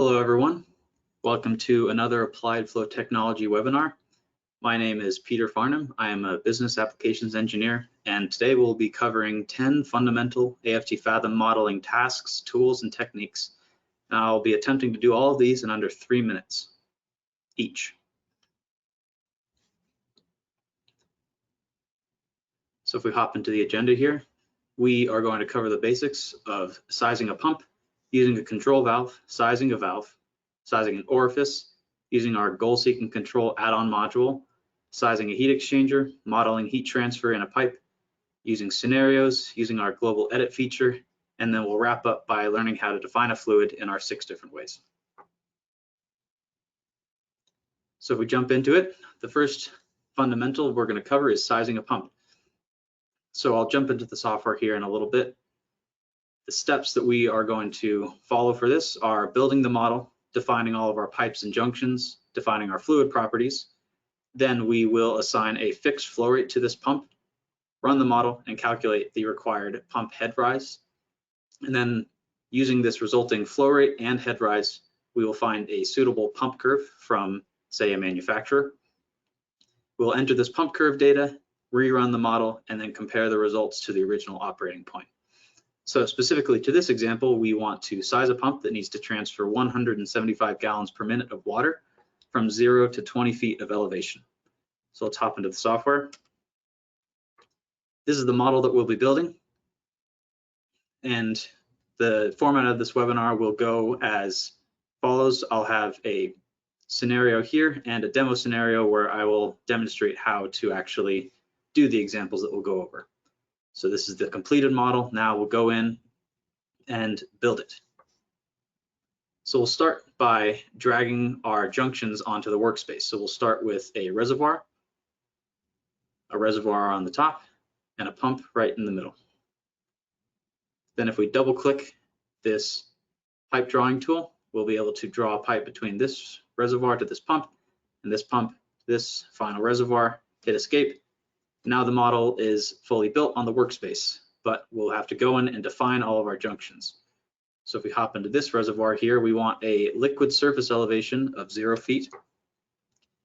Hello everyone, welcome to another Applied Flow Technology webinar. My name is Peter Farnham. I am a business applications engineer, and today we'll be covering 10 fundamental AF Fathom modeling tasks, tools, and techniques. And I'll be attempting to do all of these in under 3 minutes each. So if we hop into the agenda here, we are going to cover the basics of sizing a pump, using a control valve, sizing an orifice, using our goal-seeking control add-on module, sizing a heat exchanger, modeling heat transfer in a pipe, using scenarios, using our global edit feature, and then we'll wrap up by learning how to define a fluid in our 6 different ways. So if we jump into it, the first fundamental we're going to cover is sizing a pump. So I'll jump into the software here in a little bit. The steps that we are going to follow for this are building the model, defining all of our pipes and junctions, defining our fluid properties. Then we will assign a fixed flow rate to this pump, run the model, and calculate the required pump head rise. And then using this resulting flow rate and head rise, we will find a suitable pump curve from, say, a manufacturer. We'll enter this pump curve data, rerun the model, and then compare the results to the original operating point. So specifically to this example, we want to size a pump that needs to transfer 175 gallons per minute of water from 0 to 20 feet of elevation. So let's hop into the software. This is the model that we'll be building. And the format of this webinar will go as follows. I'll have a scenario here and a demo scenario where I will demonstrate how to actually do the examples that we'll go over. So this is the completed model. Now we'll go in and build it. So we'll start by dragging our junctions onto the workspace. So we'll start with a reservoir on the top, and a pump right in the middle. Then if we double click this pipe drawing tool, we'll be able to draw a pipe between this reservoir to this pump, and this pump, this final reservoir, hit escape. Now the model is fully built on the workspace, but we'll have to go in and define all of our junctions. So if we hop into this reservoir here, we want a liquid surface elevation of 0 feet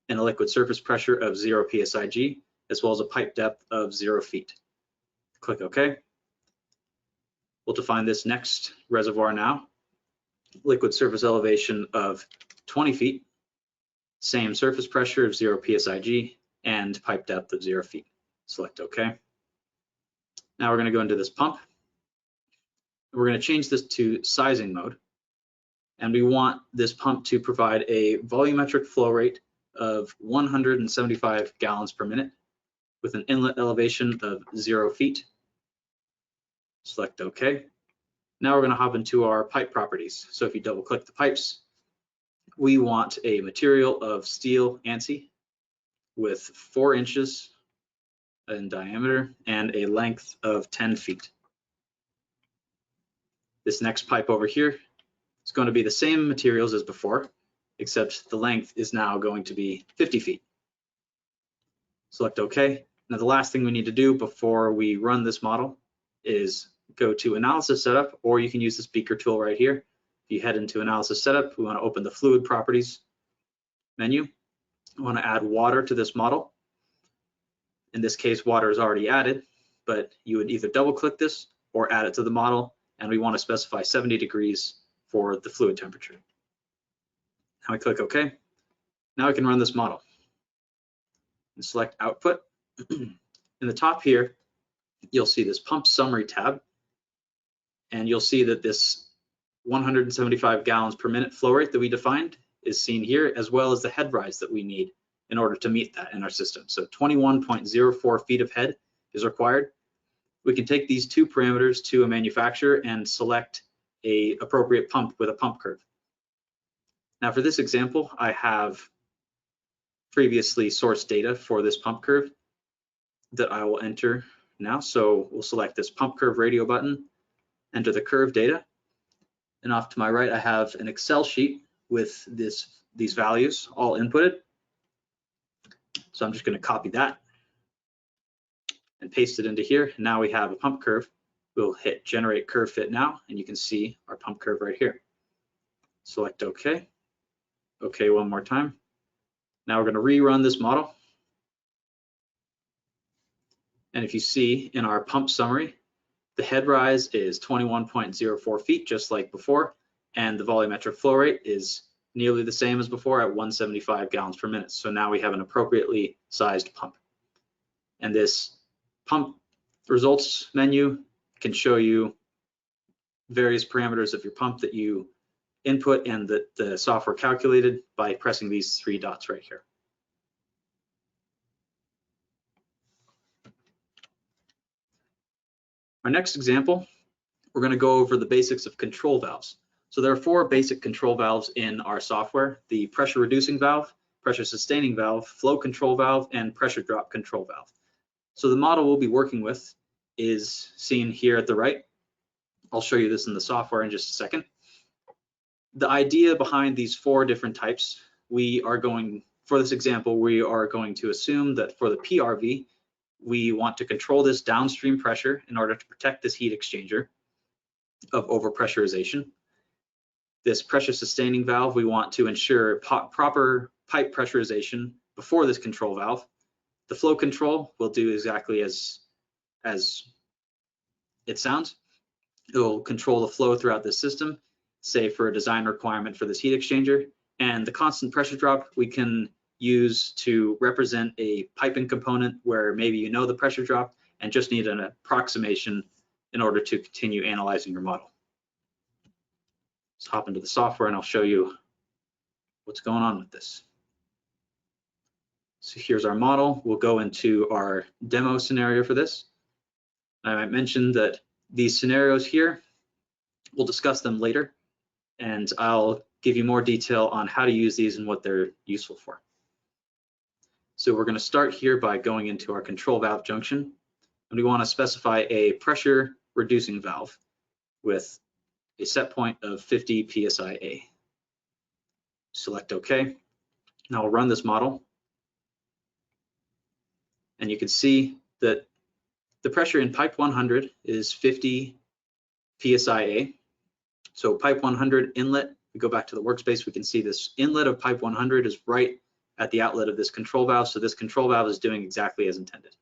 and a liquid surface pressure of 0 psig, as well as a pipe depth of 0 feet. Click OK. We'll define this next reservoir now. Liquid surface elevation of 20 feet, same surface pressure of 0 psig, and pipe depth of 0 feet. Select OK. Now we're going to go into this pump. We're going to change this to sizing mode. And we want this pump to provide a volumetric flow rate of 175 gallons per minute with an inlet elevation of 0 feet. Select OK. Now we're going to hop into our pipe properties. So if you double click the pipes, we want a material of steel ANSI with 4 inches in diameter and a length of 10 feet. This next pipe over here is going to be the same materials as before, except the length is now going to be 50 feet. Select OK. Now the last thing we need to do before we run this model is go to Analysis Setup, or you can use the speaker tool right here. If you head into Analysis Setup, we want to open the Fluid Properties menu. We want to add water to this model. In this case, water is already added, but you would either double click this or add it to the model, and we want to specify 70 degrees for the fluid temperature. Now we click OK. Now we can run this model. And select Output. In the top here, you'll see this Pump Summary tab, and you'll see that this 175 gallons per minute flow rate that we defined is seen here, as well as the head rise that we need in order to meet that in our system. So 21.04 feet of head is required. We can take these 2 parameters to a manufacturer and select a appropriate pump with a pump curve. Now for this example, I have previously sourced data for this pump curve that I will enter now. So we'll select this pump curve radio button, enter the curve data, and off to my right I have an Excel sheet with these values all inputted. So I'm just going to copy that and paste it into here. Now we have a pump curve. We'll hit Generate Curve Fit now, and you can see our pump curve right here. Select OK. OK one more time. Now we're going to rerun this model. And if you see in our pump summary, the head rise is 21.04 feet, just like before, and the volumetric flow rate is nearly the same as before at 175 gallons per minute. So now we have an appropriately sized pump. And this pump results menu can show you various parameters of your pump that you input and that the software calculated by pressing these three dots right here. Our next example, we're going to go over the basics of control valves. So there are four basic control valves in our software: the pressure reducing valve, pressure sustaining valve, flow control valve, and pressure drop control valve. So the model we'll be working with is seen here at the right. I'll show you this in the software in just a second. The idea behind these four different types, for this example, we are going to assume that for the PRV, we want to control this downstream pressure in order to protect this heat exchanger of overpressurization. This pressure sustaining valve, we want to ensure proper pipe pressurization before this control valve. The flow control will do exactly as it sounds. It will control the flow throughout this system, say for a design requirement for this heat exchanger. And the constant pressure drop we can use to represent a piping component where maybe you know the pressure drop and just need an approximation in order to continue analyzing your model. Let's hop into the software and I'll show you what's going on with this. So here's our model. We'll go into our demo scenario for this. I might mention that these scenarios here, we'll discuss them later, and I'll give you more detail on how to use these and what they're useful for. So we're going to start here by going into our control valve junction, and we want to specify a pressure reducing valve with a set point of 50 psi. Select OK. Now we'll run this model, and you can see that the pressure in pipe 100 is 50 psi. So pipe 100 inlet, we go back to the workspace, we can see this inlet of pipe 100 is right at the outlet of this control valve. So this control valve is doing exactly as intended.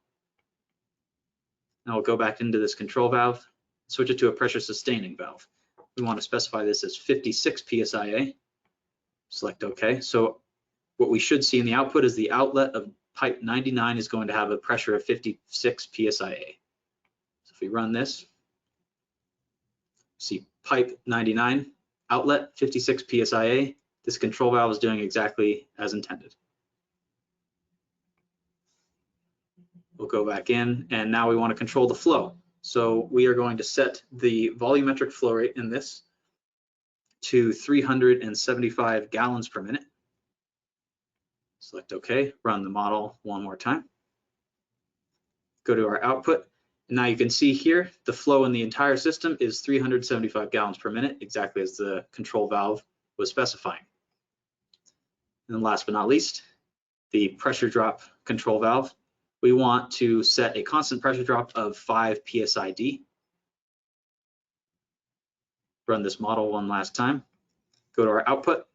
Now we'll go back into this control valve, switch it to a pressure sustaining valve. We want to specify this as 56 psi. Select OK. So what we should see in the output is the outlet of pipe 99 is going to have a pressure of 56 psi. So if we run this, see pipe 99, outlet 56 psia. This control valve is doing exactly as intended. We'll go back in, and now we want to control the flow. So we are going to set the volumetric flow rate in this to 375 gallons per minute. Select OK, run the model one more time. Go to our output, and now you can see here the flow in the entire system is 375 gallons per minute, exactly as the control valve was specifying. And then last but not least, the pressure drop control valve. We want to set a constant pressure drop of 5 psid. Run this model one last time. Go to our output.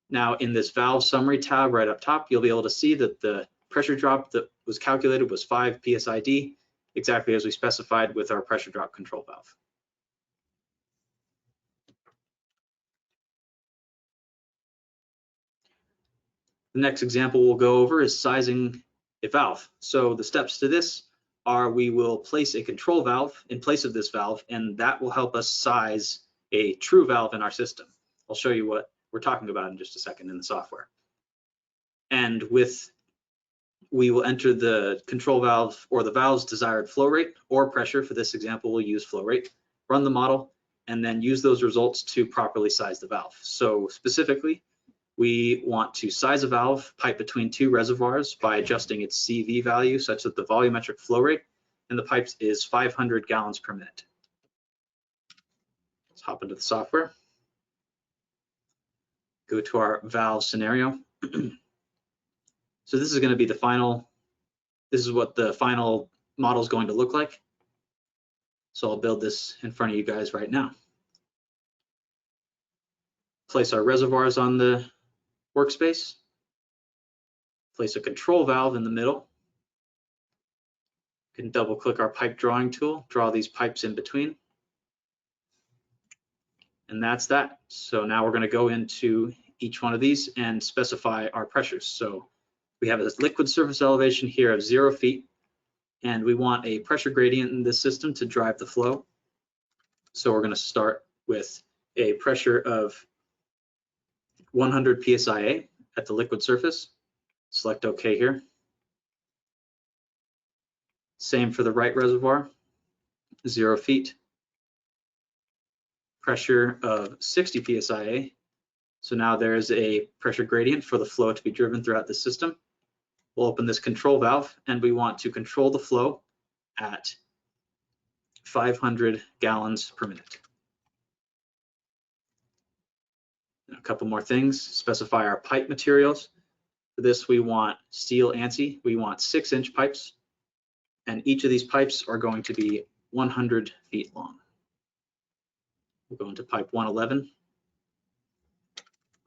Now in this valve summary tab right up top, you'll be able to see that the pressure drop that was calculated was 5 psid, exactly as we specified with our pressure drop control valve. The next example we'll go over is sizing a valve. So the steps to this are we will place a control valve in place of this valve, and that will help us size a true valve in our system. I'll show you what we're talking about in just a second in the software. And we will enter the control valve or the valve's desired flow rate or pressure. For this example, we'll use flow rate, run the model, and then use those results to properly size the valve. So specifically, we want to size a valve pipe between two reservoirs by adjusting its CV value such that the volumetric flow rate in the pipes is 500 gallons per minute. Let's hop into the software. Go to our valve scenario. So this is going to be the final, this is what the final model is going to look like. So I'll build this in front of you guys right now. place our reservoirs on the workspace, place a control valve in the middle. You can double click our pipe drawing tool, draw these pipes in between. And that's that. So now we're going to go into each one of these and specify our pressures. So we have a liquid surface elevation here of 0 feet, and we want a pressure gradient in this system to drive the flow. So we're going to start with a pressure of 100 psia at the liquid surface. Select OK here. Same for the right reservoir, 0 feet. Pressure of 60 psia. So now there is a pressure gradient for the flow to be driven throughout the system. We'll open this control valve, and we want to control the flow at 500 gallons per minute. And a couple more things, specify our pipe materials. For this, we want steel ANSI. We want 6-inch pipes, and each of these pipes are going to be 100 feet long. We'll go into pipe 111,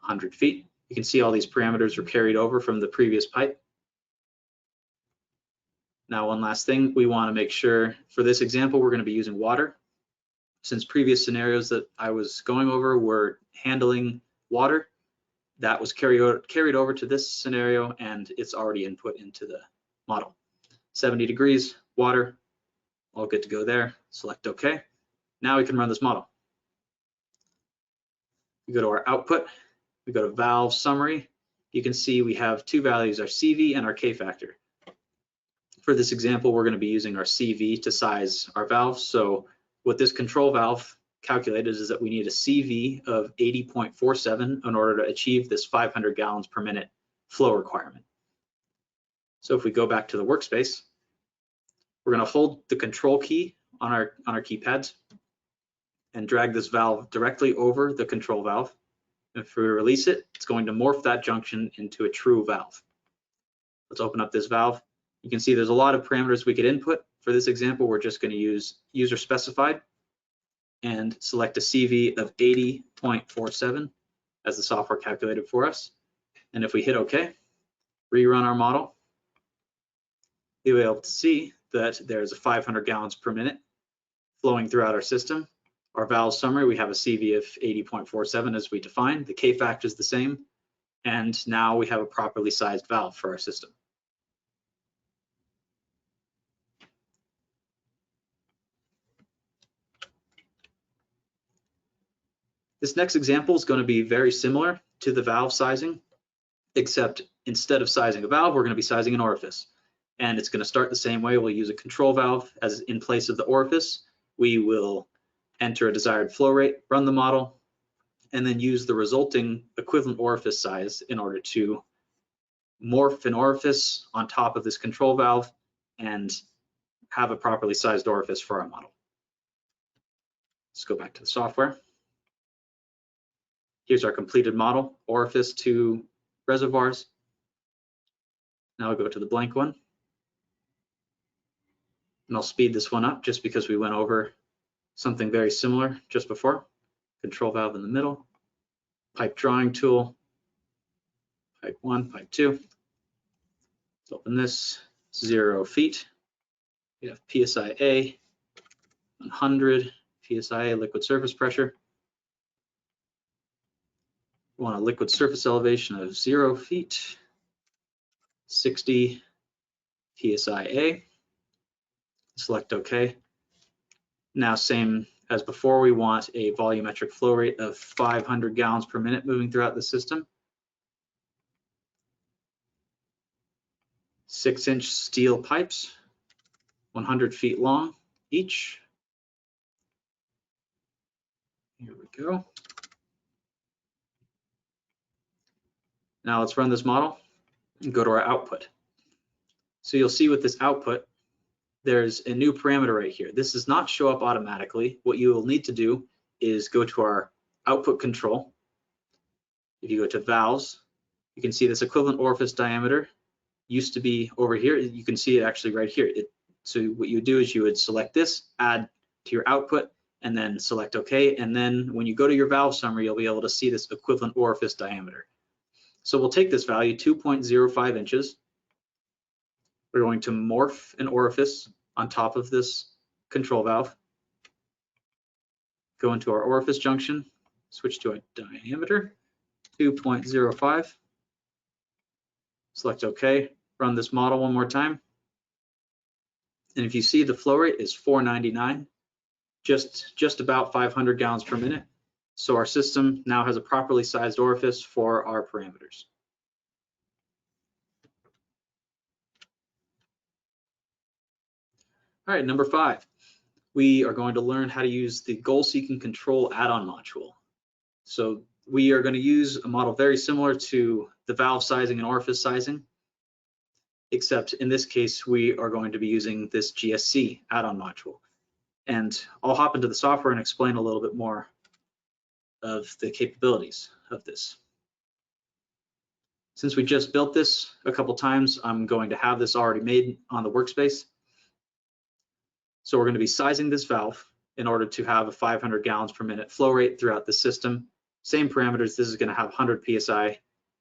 100 feet. You can see all these parameters are carried over from the previous pipe. Now, one last thing, we want to make sure for this example, we're going to be using water. Since previous scenarios that I was going over were handling water, that was carried over to this scenario, and it's already input into the model. 70 degrees, water, all good to go there. Select OK. Now we can run this model. We go to our output, we go to valve summary. You can see we have two values, our CV and our K factor. For this example, we're going to be using our CV to size our valves. So what this control valve calculated is that we need a CV of 80.47 in order to achieve this 500 gallons per minute flow requirement. So if we go back to the workspace, we're going to hold the control key on our keypads and drag this valve directly over the control valve. If we release it, it's going to morph that junction into a true valve. Let's open up this valve. You can see there's a lot of parameters we could input. For this example, we're just going to use user specified and select a CV of 80.47 as the software calculated for us. And if we hit OK, rerun our model, you'll be able to see that there's a 500 gallons per minute flowing throughout our system. Our valve summary, we have a CV of 80.47 as we defined. The K factor is the same. And now we have a properly sized valve for our system. This next example is going to be very similar to the valve sizing, except instead of sizing a valve, we're going to be sizing an orifice. And it's going to start the same way. We'll use a control valve as in place of the orifice. We will enter a desired flow rate, run the model, and then use the resulting equivalent orifice size in order to morph an orifice on top of this control valve and have a properly sized orifice for our model. Let's go back to the software. Here's our completed model, orifice to reservoirs. Now I'll go to the blank one. And I'll speed this one up just because we went over something very similar just before. Control valve in the middle, pipe drawing tool, pipe 1, pipe 2. Let's open this, 0 feet. We have PSIA, 100 PSIA liquid surface pressure. We want a liquid surface elevation of 0 feet, 60 PSIA. Select OK. Now, same as before, we want a volumetric flow rate of 500 gallons per minute moving throughout the system. 6-inch steel pipes, 100 feet long each. Here we go. Now let's run this model and go to our output. So you'll see with this output, there's a new parameter right here. This does not show up automatically. What you will need to do is go to our output control. If you go to valves, you can see this equivalent orifice diameter used to be over here. You can see it actually right here. So what you would do is you would select this, add to your output, and then select OK. And then when you go to your valve summary, you'll be able to see this equivalent orifice diameter. So we'll take this value, 2.05 inches. We're going to morph an orifice on top of this control valve. Go into our orifice junction, switch to a diameter, 2.05. Select OK. Run this model one more time. And if you see, the flow rate is 499, just about 500 gallons per minute. So our system now has a properly sized orifice for our parameters. All right, number 5, we are going to learn how to use the goal seeking control add-on module. So we are going to use a model very similar to the valve sizing and orifice sizing, except in this case, we are going to be using this GSC add-on module. And I'll hop into the software and explain a little bit more of the capabilities of this. Since we just built this a couple times, I'm going to have this already made on the workspace. So we're going to be sizing this valve in order to have a 500 gallons per minute flow rate throughout the system. Same parameters. This is going to have 100 psi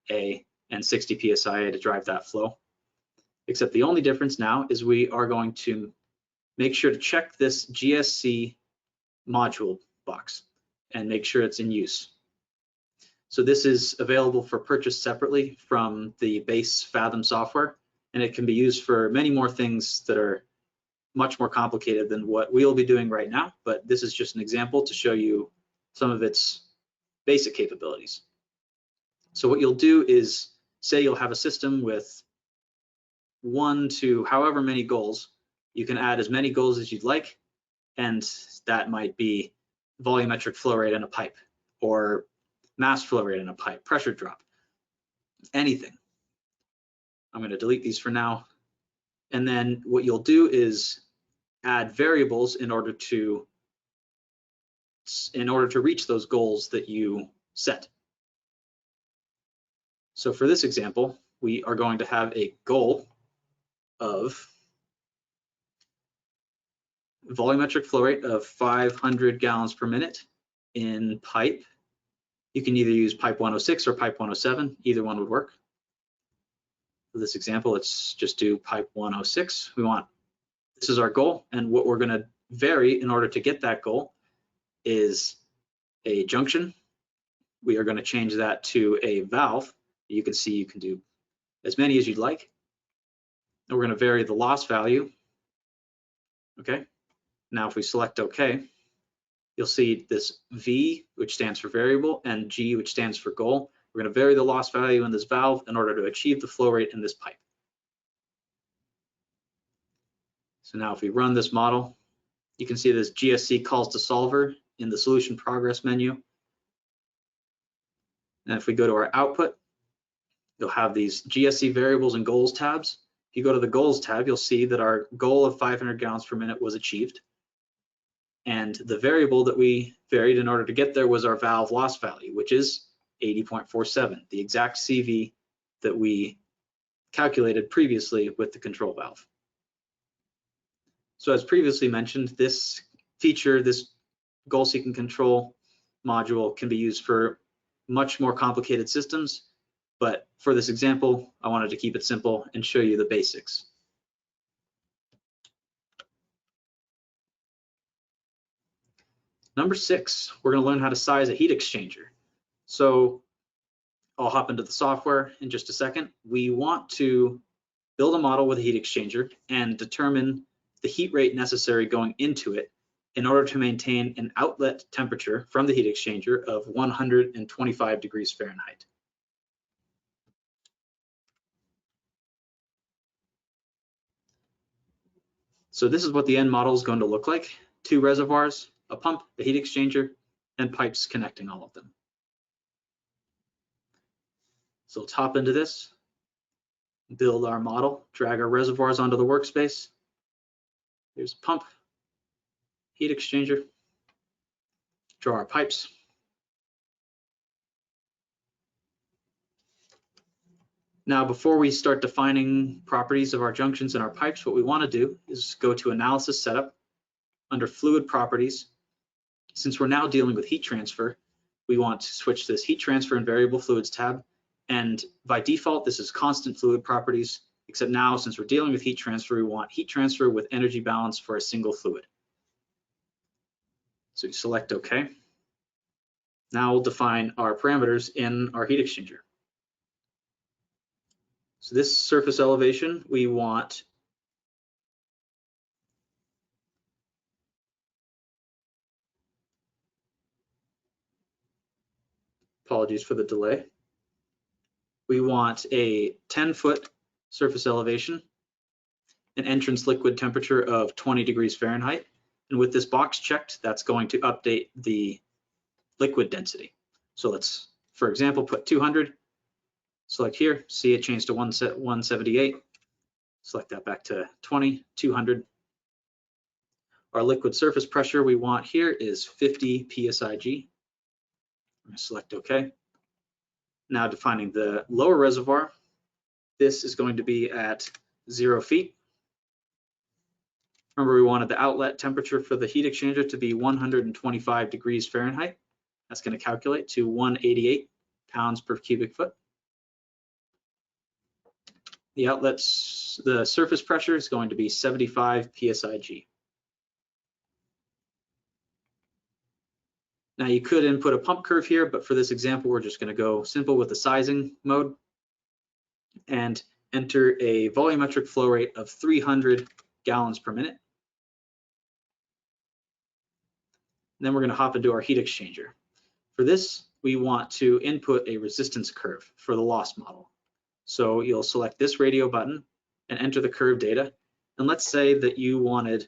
A and 60 psi A to drive that flow. Except the only difference now is we are going to make sure to check this GSC module box and make sure it's in use. So this is available for purchase separately from the base Fathom software, and it can be used for many more things that are much more complicated than what we'll be doing right now, but this is just an example to show you some of its basic capabilities. So what you'll do is, say you'll have a system with 1 to however many goals. You can add as many goals as you'd like, and that might be volumetric flow rate in a pipe, or mass flow rate in a pipe, pressure drop, anything. I'm going to delete these for now. And then what you'll do is add variables in order to reach those goals that you set. So for this example, we are going to have a goal of volumetric flow rate of 500 gallons per minute in pipe. You can either use pipe 106 or pipe 107, either one would work. For this example, let's just do pipe 106. This is our goal, and what we're going to vary in order to get that goal is a junction. We are going to change that to a valve. You can see you can do as many as you'd like. And we're going to vary the loss value. Okay. Now if we select OK, you'll see this V, which stands for variable, and G, which stands for goal. We're going to vary the loss value in this valve in order to achieve the flow rate in this pipe. So now if we run this model, you can see this GSC calls to solver in the solution progress menu. And if we go to our output, you'll have these GSC variables and goals tabs. If you go to the goals tab, you'll see that our goal of 500 gallons per minute was achieved. And the variable that we varied in order to get there was our valve loss value, which is 80.47, the exact CV that we calculated previously with the control valve. So as previously mentioned, this feature, this goal seeking control module, can be used for much more complicated systems, but for this example, I wanted to keep it simple and show you the basics. Number 6, we're going to learn how to size a heat exchanger. So I'll hop into the software in just a second. We want to build a model with a heat exchanger and determine the heat rate necessary going into it in order to maintain an outlet temperature from the heat exchanger of 125 degrees Fahrenheit. So this is what the end model is going to look like. 2 reservoirs, a pump, a heat exchanger, and pipes connecting all of them. So let's hop into this, build our model, drag our reservoirs onto the workspace. Here's a pump, heat exchanger, draw our pipes. Now, before we start defining properties of our junctions and our pipes, what we want to do is go to Analysis Setup, under Fluid Properties, since we're now dealing with heat transfer, we want to switch this heat transfer and variable fluids tab. And by default, this is constant fluid properties, except now since we're dealing with heat transfer, we want heat transfer with energy balance for a single fluid. So we select OK. Now we'll define our parameters in our heat exchanger. So this surface elevation, we want apologies for the delay. We want a 10-foot surface elevation, an entrance liquid temperature of 20 degrees Fahrenheit. And with this box checked, that's going to update the liquid density. So let's, for example, put 200, select here, see it changed to 178. Select that back to 20, 200. Our liquid surface pressure we want here is 50 psig. I'm going to select OK. Now defining the lower reservoir, this is going to be at 0 feet. Remember, we wanted the outlet temperature for the heat exchanger to be 125 degrees Fahrenheit. That's going to calculate to 188 pounds per cubic foot. The surface pressure is going to be 75 psig. Now you could input a pump curve here, but for this example, we're just going to go simple with the sizing mode and enter a volumetric flow rate of 300 gallons per minute. And then we're going to hop into our heat exchanger. For this, we want to input a resistance curve for the loss model. So you'll select this radio button and enter the curve data. And let's say that you wanted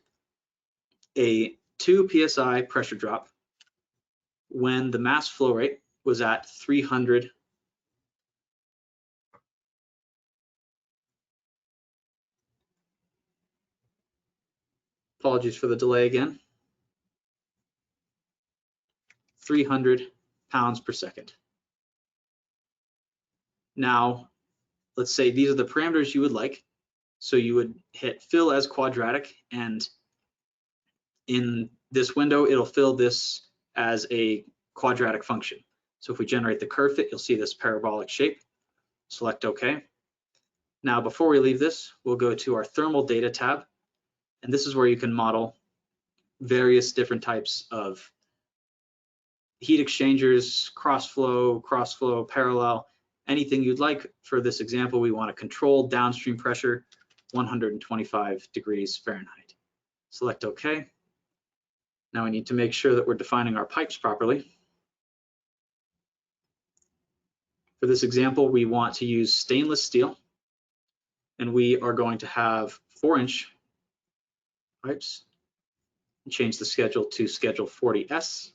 a 2 psi pressure drop when the mass flow rate was at 300 apologies for the delay again, 300 pounds per second. Now, let's say these are the parameters you would like. So you would hit fill as quadratic, and in this window, it'll fill this as a quadratic function. So if we generate the curve fit, you'll see this parabolic shape. Select OK. Now, before we leave this, we'll go to our thermal data tab. And this is where you can model various different types of heat exchangers, cross-flow, parallel, anything you'd like. For this example, we want to control downstream pressure, 125 degrees Fahrenheit. Select OK. Now we need to make sure that we're defining our pipes properly. For this example, we want to use stainless steel, and we are going to have 4-inch pipes. Change the schedule to schedule 40S.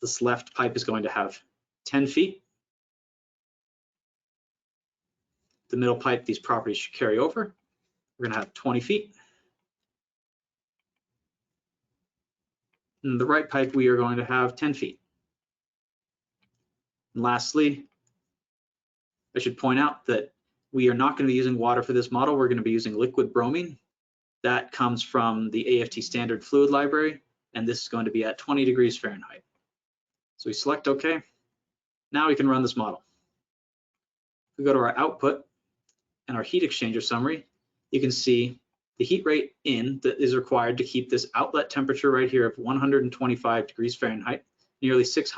This left pipe is going to have 10 feet. The middle pipe, these properties should carry over. We're going to have 20 feet. And the right pipe, we are going to have 10 feet. And lastly, I should point out that we are not going to be using water for this model. We're going to be using liquid bromine. That comes from the AFT standard fluid library, and this is going to be at 20 degrees Fahrenheit. So we select OK. Now we can run this model. If we go to our output and our heat exchanger summary, you can see the heat rate in that is required to keep this outlet temperature right here of 125 degrees Fahrenheit, nearly 6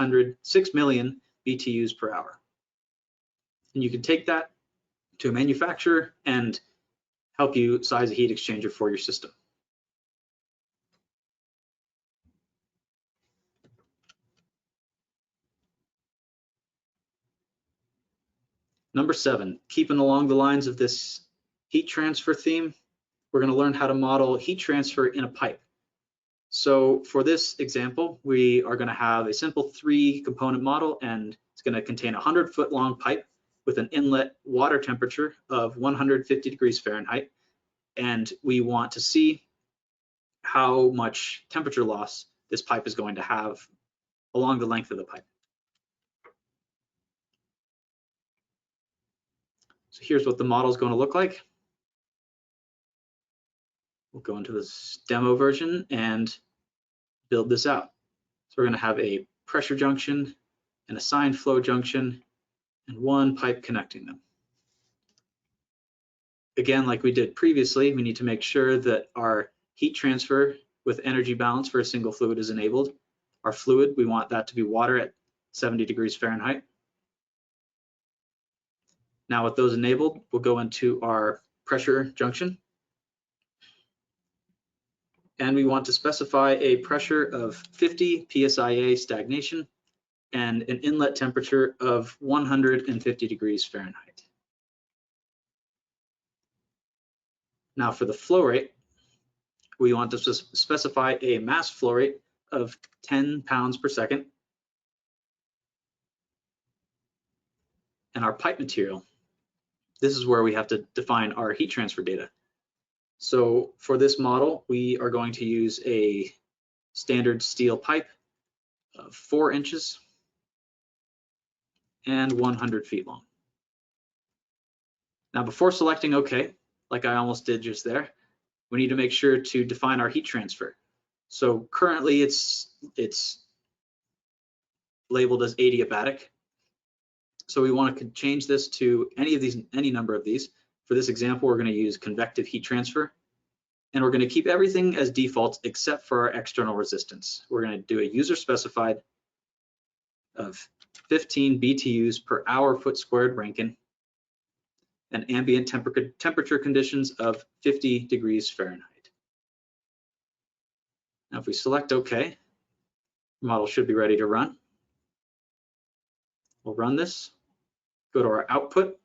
million BTUs per hour. And you can take that to a manufacturer and help you size a heat exchanger for your system. Number 7, keeping along the lines of this heat transfer theme, we're going to learn how to model heat transfer in a pipe. So for this example, we are going to have a simple 3-component model, and it's going to contain a 100-foot long pipe with an inlet water temperature of 150 degrees Fahrenheit. And we want to see how much temperature loss this pipe is going to have along the length of the pipe. So here's what the model is going to look like. We'll go into this demo version and build this out. So we're going to have a pressure junction, an assigned flow junction, and one pipe connecting them. Again, like we did previously, we need to make sure that our heat transfer with energy balance for a single fluid is enabled. Our fluid, we want that to be water at 70 degrees Fahrenheit. Now with those enabled, we'll go into our pressure junction. And we want to specify a pressure of 50 psia stagnation and an inlet temperature of 150 degrees Fahrenheit. Now for the flow rate, we want to specify a mass flow rate of 10 pounds per second. And our pipe material, this is where we have to define our heat transfer data. So for this model, we are going to use a standard steel pipe of 4 inches and 100 feet long. Now before selecting OK, like I almost did just there, we need to make sure to define our heat transfer. So currently it's labeled as adiabatic. So we want to change this to any number of these. For this example, we're going to use convective heat transfer. And we're going to keep everything as default except for our external resistance. We're going to do a user specified of 15 BTUs per hour foot squared Rankine and ambient temperature conditions of 50 degrees Fahrenheit. Now if we select OK, the model should be ready to run. We'll run this, go to our output,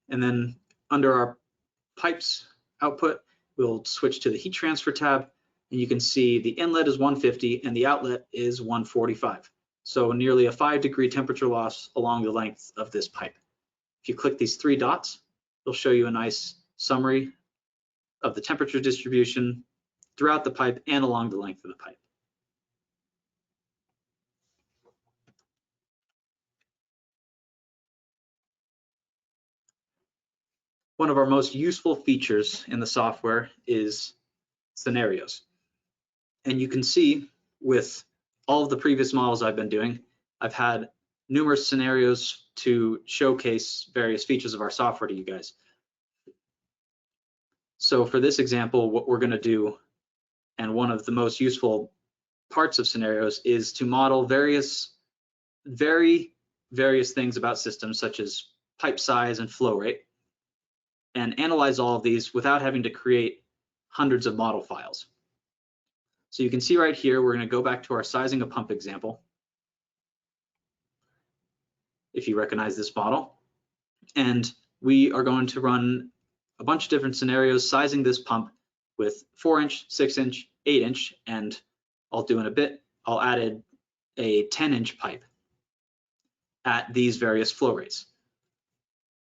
and then under our pipes output, we'll switch to the heat transfer tab, and you can see the inlet is 150 and the outlet is 145. So nearly a 5-degree temperature loss along the length of this pipe. If you click these 3 dots, it'll show you a nice summary of the temperature distribution throughout the pipe and along the length of the pipe. One of our most useful features in the software is scenarios. And you can see with all of the previous models I've been doing, I've had numerous scenarios to showcase various features of our software to you guys. So for this example, what we're going to do, and one of the most useful parts of scenarios, is to model various things about systems such as pipe size and flow rate, and analyze all of these without having to create hundreds of model files. So you can see right here, we're going to go back to our sizing a pump example, if you recognize this model. And we are going to run a bunch of different scenarios sizing this pump with 4-inch, 6-inch, 8-inch, and I'll do in a bit, I'll add a 10-inch pipe at these various flow rates.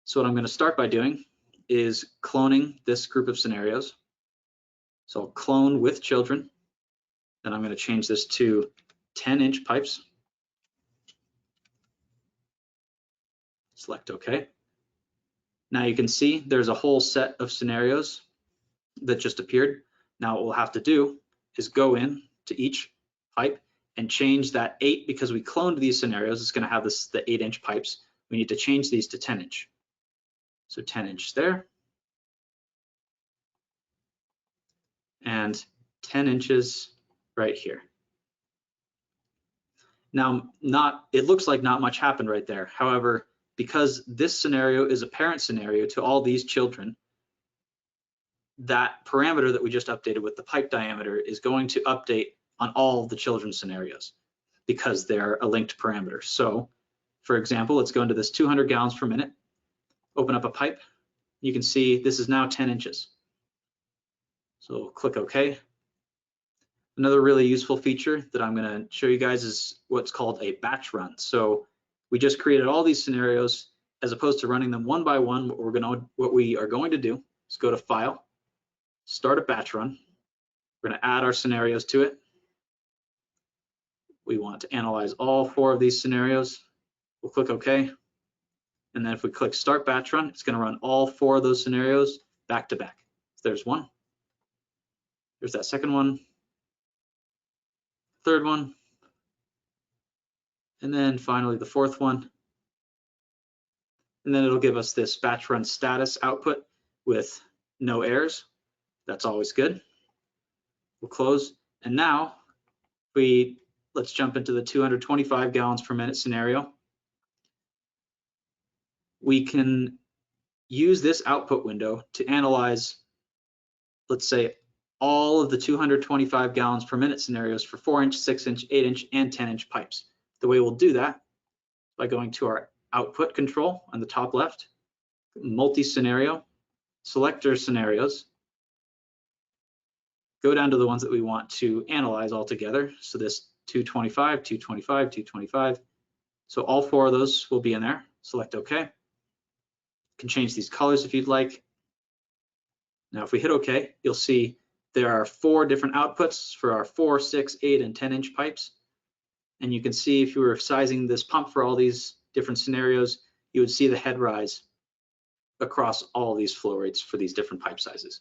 So what I'm going to start by doing is cloning this group of scenarios. So I'll clone with children. Then I'm going to change this to 10-inch pipes. Select OK. Now you can see there's a whole set of scenarios that just appeared. Now what we'll have to do is go in to each pipe and change that 8, because we cloned these scenarios. It's going to have the 8-inch pipes. We need to change these to 10-inch. So 10-inch there, and 10 inches right here. Now, it looks like not much happened right there. However, because this scenario is a parent scenario to all these children, that parameter that we just updated with the pipe diameter is going to update on all of the children's scenarios because they're a linked parameter. So, for example, let's go into this 200 gallons per minute, open up a pipe. You can see this is now 10 inches. So click OK. Another really useful feature that I'm going to show you guys is what's called a batch run. So we just created all these scenarios. As opposed to running them one by one, what we are going to do is go to File, Start a Batch Run. We're going to add our scenarios to it. We want to analyze all 4 of these scenarios. We'll click OK. And then if we click Start Batch Run, it's going to run all 4 of those scenarios back to back. So there's one. There's that second one. third one, and then finally the fourth one. And then it'll give us this batch run status output with no errors. That's always good. We'll close. And now let's jump into the 225 gallons per minute scenario. We can use this output window to analyze, let's say, all of the 225 gallons per minute scenarios for 4-inch, 6-inch, 8-inch, and 10-inch pipes. The way we'll do that by going to our output control on the top left, multi-scenario, select our scenarios, go down to the ones that we want to analyze all together. So this 225, 225, 225. So all 4 of those will be in there. Select OK. You can change these colors if you'd like. Now, if we hit OK, you'll see there are 4 different outputs for our 4, 6, 8, and 10-inch pipes. And you can see if you were sizing this pump for all these different scenarios, you would see the head rise across all these flow rates for these different pipe sizes.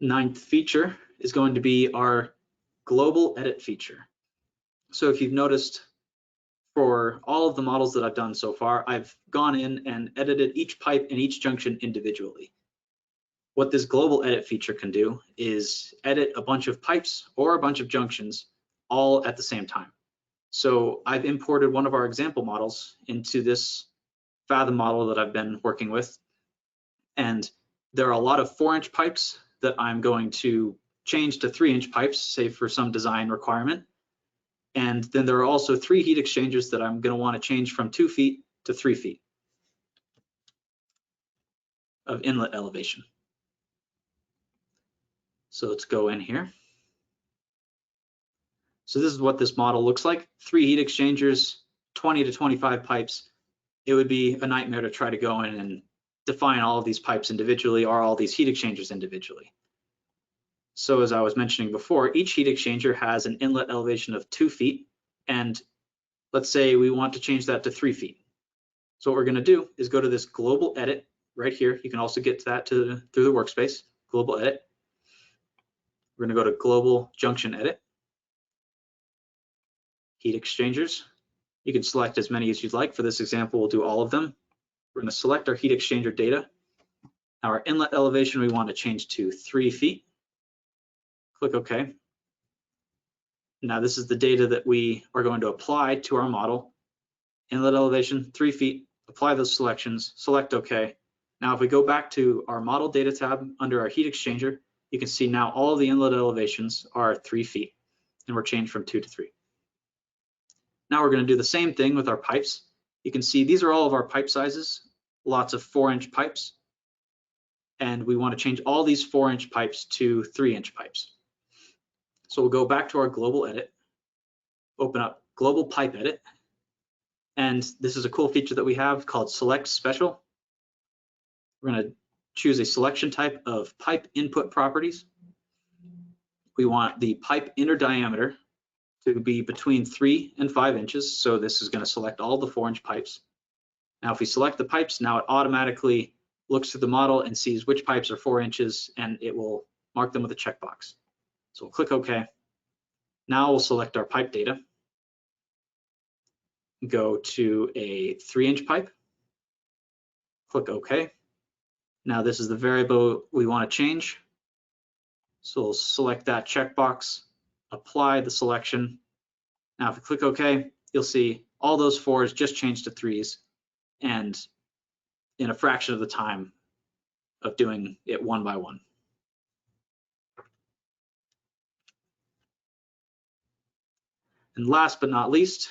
Ninth feature is going to be our global edit feature. So if you've noticed, for all of the models that I've done so far, I've gone in and edited each pipe and each junction individually. What this global edit feature can do is edit a bunch of pipes or a bunch of junctions all at the same time. So I've imported one of our example models into this Fathom model that I've been working with. And there are a lot of 4-inch pipes that I'm going to change to 3-inch pipes, say for some design requirement. And then there are also 3 heat exchangers that I'm going to want to change from 2 feet to 3 feet of inlet elevation. So let's go in here. So this is what this model looks like. 3 heat exchangers, 20 to 25 pipes. It would be a nightmare to try to go in and define all of these pipes individually or all these heat exchangers individually. So as I was mentioning before, each heat exchanger has an inlet elevation of 2 feet. And let's say we want to change that to 3 feet. So what we're going to do is go to this global edit right here. You can also get to that through the workspace, global edit. We're going to go to global junction edit, heat exchangers. You can select as many as you'd like. For this example, we'll do all of them. We're going to select our heat exchanger data. Now our inlet elevation, we want to change to 3 feet. Click OK. Now this is the data that we are going to apply to our model. Inlet elevation, 3 feet, apply those selections, select OK. Now if we go back to our model data tab under our heat exchanger, you can see now all of the inlet elevations are 3 feet and we're changed from 2 to 3. Now we're going to do the same thing with our pipes. You can see these are all of our pipe sizes, lots of 4-inch pipes. And we want to change all these 4-inch pipes to 3-inch pipes. So we'll go back to our global edit, open up global pipe edit. And this is a cool feature that we have called select special. We're going to choose a selection type of pipe input properties. We want the pipe inner diameter to be between 3 and 5 inches. So this is going to select all the 4-inch pipes. Now, if we select the pipes, now it automatically looks through the model and sees which pipes are 4 inches, and it will mark them with a checkbox. So we'll click OK. Now we'll select our pipe data. Go to a 3-inch pipe. Click OK. Now this is the variable we want to change. So we'll select that checkbox, apply the selection. Now if we click OK, you'll see all those 4s just changed to 3s, and in a fraction of the time of doing it one by one. And last but not least,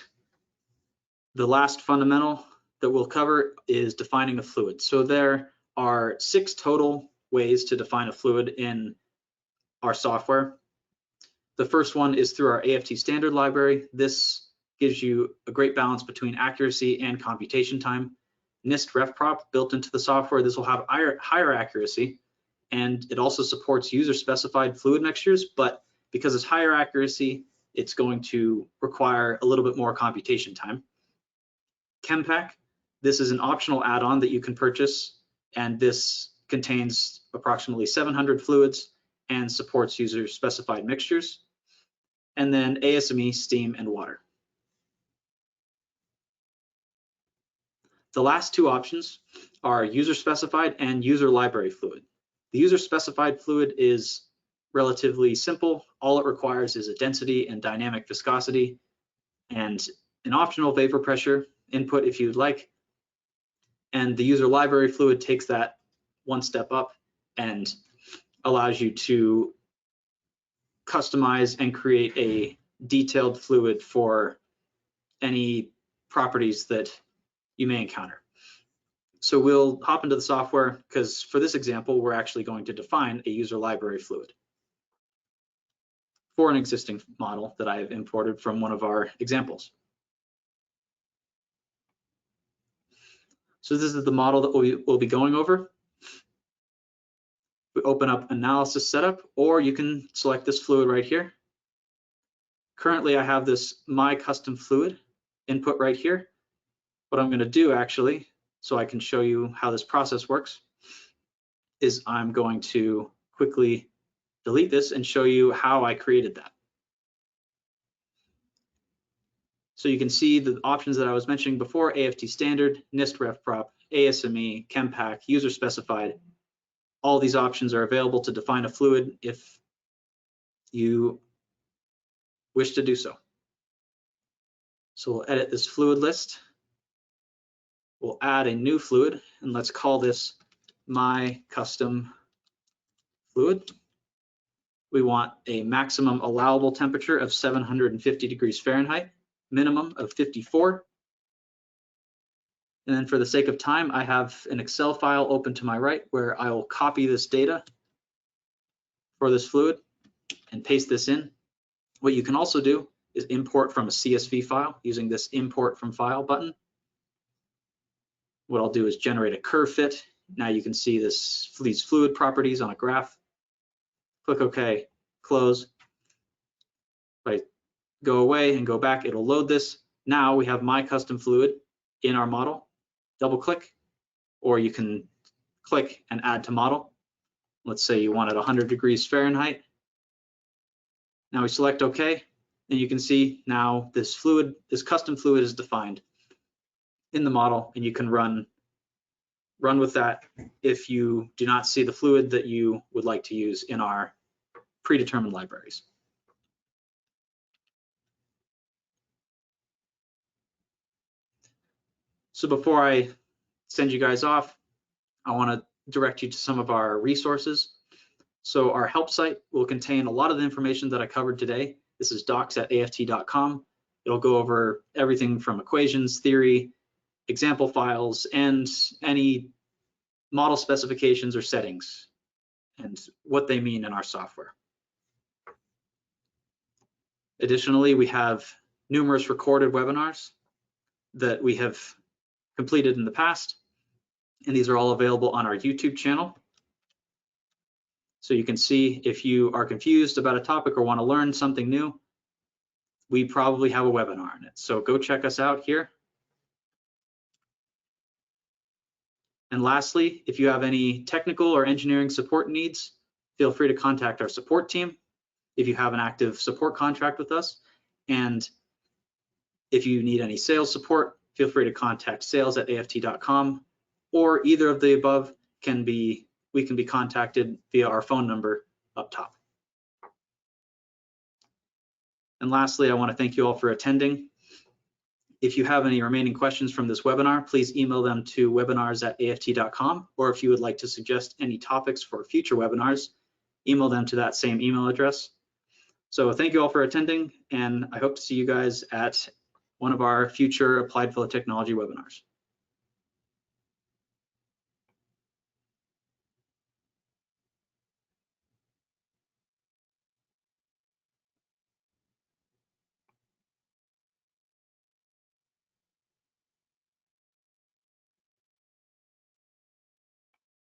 the last fundamental that we'll cover is defining a fluid. So there are 6 total ways to define a fluid in our software. The first one is through our AFT standard library. This gives you a great balance between accuracy and computation time. NIST RefProp built into the software. This will have higher accuracy, and it also supports user-specified fluid mixtures, but because it's higher accuracy, it's going to require a little bit more computation time. ChemPack, This is an optional add-on that you can purchase, and this contains approximately 700 fluids and supports user-specified mixtures, and then ASME, steam, and water. The last two options are user-specified and user library fluid. The user-specified fluid is relatively simple. All it requires is a density and dynamic viscosity and an optional vapor pressure input if you'd like. And the user library fluid takes that one step up and allows you to customize and create a detailed fluid for any properties that you may encounter. So we'll hop into the software because for this example, we're actually going to define a user library fluid for an existing model that I have imported from one of our examples. So this is the model that we'll be going over. We open up analysis setup, or you can select this fluid right here. Currently, I have this my custom fluid input right here. What I'm going to do actually, so I can show you how this process works, is I'm going to quickly delete this and show you how I created that. So you can see the options that I was mentioning before: AFT standard, NIST RefProp, ASME, ChemPack, user specified. All these options are available to define a fluid if you wish to do so. So we'll edit this fluid list. We'll add a new fluid, and let's call this my custom fluid. We want a maximum allowable temperature of 750 degrees Fahrenheit, minimum of 54. And then for the sake of time, I have an Excel file open to my right where I will copy this data for this fluid and paste this in. What you can also do is import from a CSV file using this import from file button. What I'll do is generate a curve fit. Now you can see these fluid properties on a graph. Click OK, close. If I go away and go back, it'll load this. Now we have my custom fluid in our model. Double click, or you can click and add to model. Let's say you want it 100 degrees Fahrenheit. Now we select OK, and you can see now this fluid, this custom fluid is defined in the model, and you can run with that if you do not see the fluid that you would like to use in our predetermined libraries. So before I send you guys off, I want to direct you to some of our resources. So our help site will contain a lot of the information that I covered today. This is docs@aft.com. It'll go over everything from equations, theory, example files, and any model specifications or settings and what they mean in our software. Additionally, we have numerous recorded webinars that we have completed in the past, and these are all available on our YouTube channel. So you can see if you are confused about a topic or want to learn something new, we probably have a webinar on it. So go check us out here. And lastly, if you have any technical or engineering support needs, feel free to contact our support team if you have an active support contract with us. And if you need any sales support, feel free to contact sales@aft.com, or either of the above we can be contacted via our phone number up top. And lastly, I want to thank you all for attending. If you have any remaining questions from this webinar, please email them to webinars@aft.com, or if you would like to suggest any topics for future webinars, email them to that same email address. So thank you all for attending, and I hope to see you guys at one of our future Applied Flow Technology webinars.